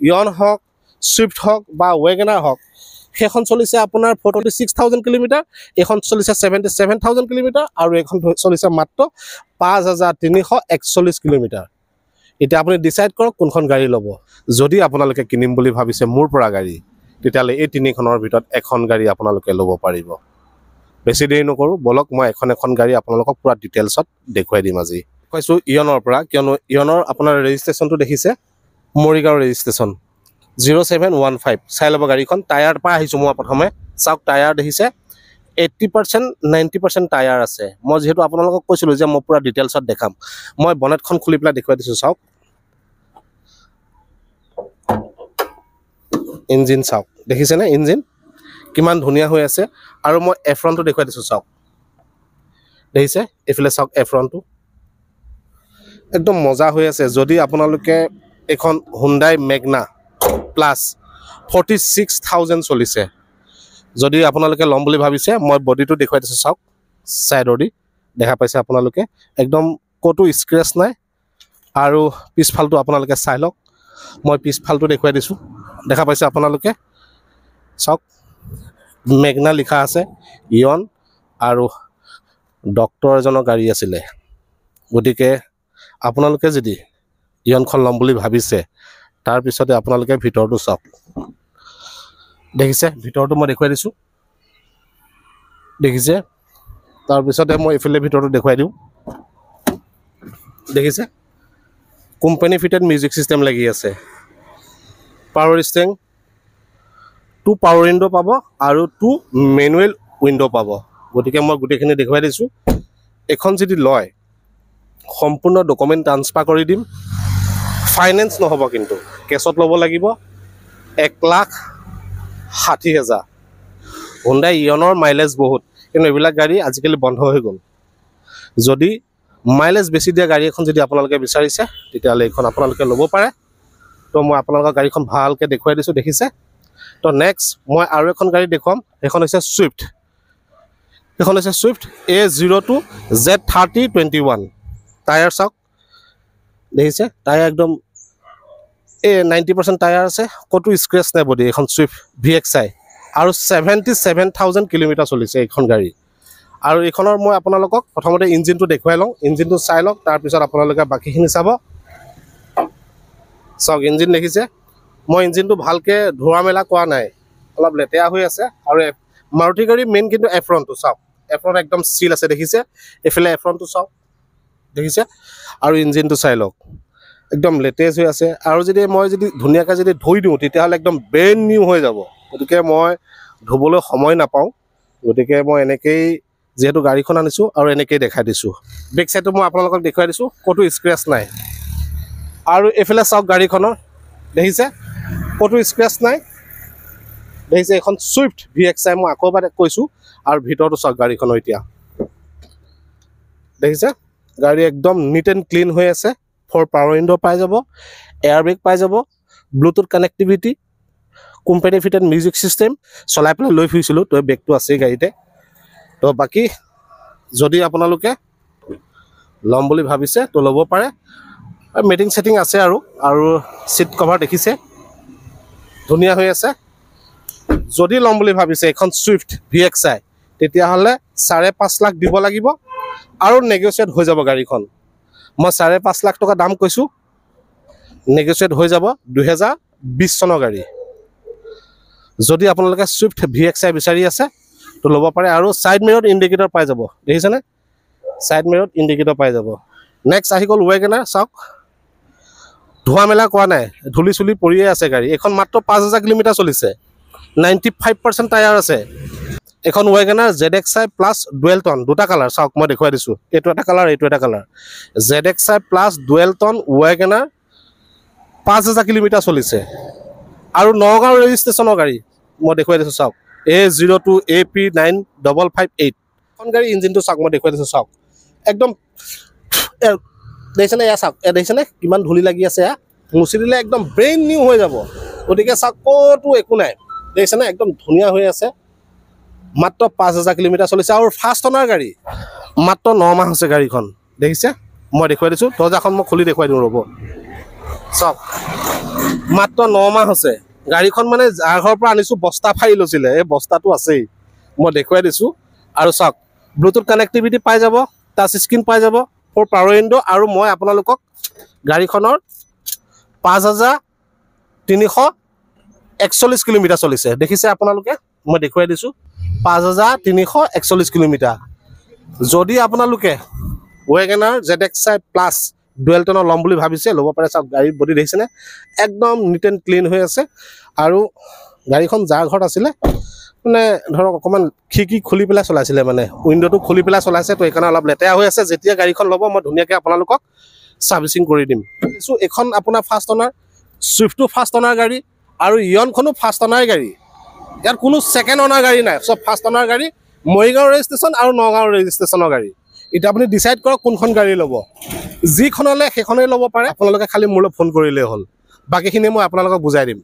Eon হওক Swift হওক বা ৱেগনাৰ হওক সেইখন চলিছে আপোনাৰ 46,000 কিলোমিটাৰ, এইখন চলিছে 77,000 কিলোমিটাৰ আৰু এইখন চলিছে মাত্ৰ 5,341 কিলোমিটাৰ। এতিয়া আপুনি ডিচাইড কৰক কোনখন গাড়ী ল'ব। যদি আপোনালোকে কিনিম বুলি ভাবিছে মোৰ পৰা গাড়ী, তেতিয়াহ'লে এই তিনিখনৰ ভিতৰত এখন গাড়ী আপোনালোকে ল'ব পাৰিব। বেছি দেৰি নকৰোঁ, বলক মই এখন গাড়ী আপোনালোকক পূৰা ডিটেইলছত দেখুৱাই দিম আজি। কৈছোঁ ইয়নৰ পৰা, কিয়নো ইয়নৰ আপোনাৰ ৰেজিষ্ট্ৰেশ্যনটো দেখিছে, মৰিগাঁও ৰেজিষ্ট্ৰেশ্যন 0715। চাই ল'ব গাড়ীখন। টায়াৰ পৰা আহিছোঁ মই প্ৰথমে, চাওক টায়াৰ দেখিছে 80% 90% টায়াৰ আছে। মই যিহেতু আপোনালোকক কৈছিলোঁ যে মই পূৰা ডিটেইলছত দেখাম, মই বনেটখন খুলি পেলাই দেখুৱাই দিছোঁ। চাওক ইঞ্জিন, চাওক দেখিছেনে ইঞ্জিন কিমান ধুনীয়া হৈ আছে। আৰু মই এফ্ৰনটো দেখুৱাই দিছোঁ, চাওক দেখিছে, এইফালে চাওক এফ্ৰনটো একদম মজা হৈ আছে। যদি আপোনালোকে এখন হুণ্ডাই মেগনা প্লাছ 46,000 চলিছে, যদি আপোনালোকে ল'ম বুলি ভাবিছে, মই বডিটো দেখুৱাই দিছোঁ, চাওক ছাইডৰ দি দেখা পাইছে আপোনালোকে, একদম ক'তো স্ক্ৰেচ নাই। আৰু পিছফালটো আপোনালোকে চাই লওক, মই পিছফালটো দেখুৱাই দিছোঁ, দেখা পাইছে আপোনালোকে, চাওক মেগনা লিখা আছে, ইয়ন আৰু ডক্তৰ এজনৰ গাড়ী আছিলে। গতিকে আপোনালোকে যদি ইয়নখন ল'ম বুলি ভাবিছে, তাৰপিছতে আপোনালোকে ভিতৰটো চাওক, দেখিছে ভিতৰটো মই দেখুৱাই দিছোঁ, দেখিছে। তাৰপিছতে মই এইফালে ভিতৰটো দেখুৱাই দিওঁ, দেখিছে কোম্পানী ফিটেড মিউজিক ছিষ্টেম লাগি আছে, পাৱাৰ ষ্টেৰিং, 2 পাৱাৰ উইণ্ড' পাব আৰু 2 মেনুৱেল উইণ্ড' পাব। গতিকে মই গোটেইখিনি দেখুৱাই দিছোঁ। এখন যদি লয় সম্পূৰ্ণ ডকুমেণ্ট ট্ৰান্সফাৰ কৰি দিম, ফাইনেন্স নহ'ব, কিন্তু কেছত ল'ব লাগিব 1,60,000। হুণ্ডাই ইয়নৰ মাইলেজ বহুত, কিন্তু এইবিলাক গাড়ী আজিকালি বন্ধ হৈ গ'ল। যদি মাইলেজ বেছি দিয়া গাড়ী এখন যদি আপোনালোকে বিচাৰিছে, তেতিয়াহ'লে এইখন আপোনালোকে ল'ব পাৰে। তো মই আপোনালোকৰ গাড়ীখন ভালকৈ দেখুৱাই দিছোঁ, দেখিছে। তো নেক্সট মই আৰু এখন গাড়ী দেখুৱাম, সেইখন হৈছে ছুইফ্ট। সেইখন হৈছে ছুইফ্ট A02Z3021। টায়াৰ চাওক, দেখিছে টায়াৰ একদম 90% টায়াৰ আছে, ক'তো স্ক্ৰেচ নাই বডি। এইখন ছুইফ্ট VXI আৰু 77,000 কিলোমিটাৰ চলিছে এইখন গাড়ী। আৰু এইখনৰ মই আপোনালোকক প্ৰথমতে ইঞ্জিনটো দেখুৱাই লওঁ, ইঞ্জিনটো চাই লওক, তাৰপিছত আপোনালোকে বাকীখিনি চাব। চাওক ইঞ্জিন দেখিছে, মই ইঞ্জিনটো ভালকৈ ধোৱা মেলা কৰা নাই, অলপ লেতেৰা হৈ আছে। আৰু মাৰুতি গাড়ী মেইন কিন্তু এফ্ৰনটো চাওক, এফ্ৰন একদম চিল আছে, দেখিছে। এইফালে এফ্ৰনটো চাওক, দেখিছে। আৰু ইঞ্জিনটো চাই লওক, একদম লেটেষ্ট হৈ আছে। আৰু মই যদি ধুনীয়াকৈ যদি ধুই দিওঁ, তেতিয়াহ'লে একদম ব্ৰেণ্ড নিউ হৈ যাব। গতিকে মই ধুবলৈ সময় নাপাওঁ, গতিকে মই এনেকৈয়ে যিহেতু গাড়ীখন আনিছোঁ আৰু এনেকৈয়ে দেখাই দিছোঁ। বেক চাইডটো মই আপোনালোকক দেখুৱাই দিছোঁ, ক'তো স্ক্ৰেচ নাই। আৰু এইফালে চাওক গাড়ীখনৰ, দেখিছে ক'তো স্ক্ৰেচ নাই, দেখিছে। এইখন ছুইফ্ট VXI মই আকৌ এবাৰ কৈছোঁ। আৰু ভিতৰতো চাওক গাড়ীখনৰ, এতিয়া দেখিছে গাড়ী একদম নিট এণ্ড ক্লিন হৈ আছে। 4 পাৱাৰ উইণ্ড' পাই যাব, এয়াৰ বেগ পাই যাব, Bluetooth connectivity, company fitted music system. চলাই পেলাই লৈ ফুৰিছিলোঁ, তো বেগটো আছেই গাড়ীতে। তো বাকী যদি আপোনালোকে ল'ম বুলি ভাবিছে তো ল'ব পাৰে। মেটিং চেটিং আছে আৰু ছিট কভাৰ দেখিছে ধুনীয়া হৈ আছে। যদি ল'ম বুলি ভাবিছে এখন ছুইফ্ট VXI, তেতিয়াহ'লে 5.5 লাখ দিব লাগিব আৰু নেগচিয়েট হৈ যাব গাড়ীখন। মই 5.5 লাখ টকা দাম কৈছোঁ, নেগচিয়েট হৈ যাব। 2020 চনৰ গাড়ী। যদি আপোনালোকে ছুইফ্ট VXI বিচাৰি আছে তো ল'ব পাৰে। আৰু ছাইড মিৰত ইণ্ডিকেটৰ পাই যাব, দেখিছেনে, ছাইড মিৰত ইণ্ডিকেটৰ পাই যাব। নেক্সট আহি গ'ল ৱেগনাৰ। চাওক ধোৱা মেলা কৰা নাই, ধূলি চুলি পৰিয়ে আছে গাড়ী। এইখন মাত্ৰ 5,000 কিলোমিটাৰ চলিছে, 95% টায়াৰ আছে। এখন WagonR ZXI plus dual tone, দুটা কালাৰ চাওক মই দেখুৱাই দিছোঁ, এইটো এটা কালাৰ, এইটো এটা colour. ZXI plus dual tone WagonR 5,000 kilometre চলিছে আৰু নগাঁও ৰেজিষ্ট্ৰেশ্যনৰ গাড়ী মই দেখুৱাই দিছোঁ। চাওক A02 AP9558 এখন গাড়ী। ইঞ্জিনটো চাওক মই দেখুৱাই দিছোঁ, চাওক একদম দেখিছেনে, এয়া চাওক, দেখিছেনে কিমান ধূলি লাগি আছে। মুচি দিলে একদম ব্ৰেণ্ড নিউ হৈ যাব। গতিকে চাওক ক'তো একো নাই, দেখিছেনে একদম ধুনীয়া হৈ আছে। মাত্ৰ 5,000 কিলোমিটাৰ চলিছে আৰু ফাৰ্ষ্ট অনাৰ গাড়ী, মাত্ৰ 9 মাহ হৈছে গাড়ীখন, দেখিছে। মই দেখুৱাই দিছোঁ, দৰ্জাখন মই খুলি দেখুৱাই দিওঁ, ৰ'ব চাওক মাত্ৰ 9 মাহ হৈছে গাড়ীখন মানে যাৰ ঘৰৰ পৰা আনিছোঁ বস্তা ফাৰি লৈছিলে এই বস্তাটো আছেই মই দেখুৱাই দিছোঁ আৰু চাওক ব্লুটুথ কানেক্টিভিটি পাই যাব টাচ স্ক্ৰীন পাই যাব ফৰ পাৱাৰ উইণ্ডো আৰু মই আপোনালোকক গাড়ীখনৰ 5341 কিলোমিটাৰ চলিছে দেখিছে আপোনালোকে মই দেখুৱাই দিছোঁ 5341 কিলোমিটাৰ যদি আপোনালোকে ৱেগনাৰ ZXi প্লাছ ডুৱেল টনৰ ল'ম বুলি ভাবিছে ল'ব পাৰে চাওক গাড়ীৰ বডি দেখিছেনে একদম নিট এণ্ড ক্লিন হৈ আছে আৰু গাড়ীখন যাৰ ঘৰত আছিলে মানে ধৰক অকণমান খিৰিকী খুলি পেলাই চলাইছিলে মানে উইণ্ডোটো খুলি পেলাই চলাইছে তো এইকাৰণে অলপ লেতেৰা হৈ আছে যেতিয়া গাড়ীখন ল'ব মই ধুনীয়াকৈ আপোনালোকক ছাৰ্ভিচিং কৰি দিম চ' এইখন আপোনাৰ ফাৰ্ষ্ট অনাৰ ছুইফ্টটো ফাৰ্ষ্ট অনাৰ গাড়ী আৰু ইয়নখনো ফাৰ্ষ্ট অনাৰ গাড়ী ইয়াত কোনো ছেকেণ্ড অনাৰ গাড়ী নাই চব ফাৰ্ষ্ট অনাৰ গাড়ী মৰিগাঁও ৰেজিষ্ট্ৰেশ্যন আৰু নগাঁও ৰেজিষ্ট্ৰেশ্যনৰ গাড়ী এতিয়া আপুনি ডিচাইড কৰক কোনখন গাড়ী ল'ব যিখনলৈ সেইখনেই ল'ব পাৰে আপোনালোকে খালি মোলৈ ফোন কৰিলেই হ'ল বাকীখিনি মই আপোনালোকক বুজাই দিম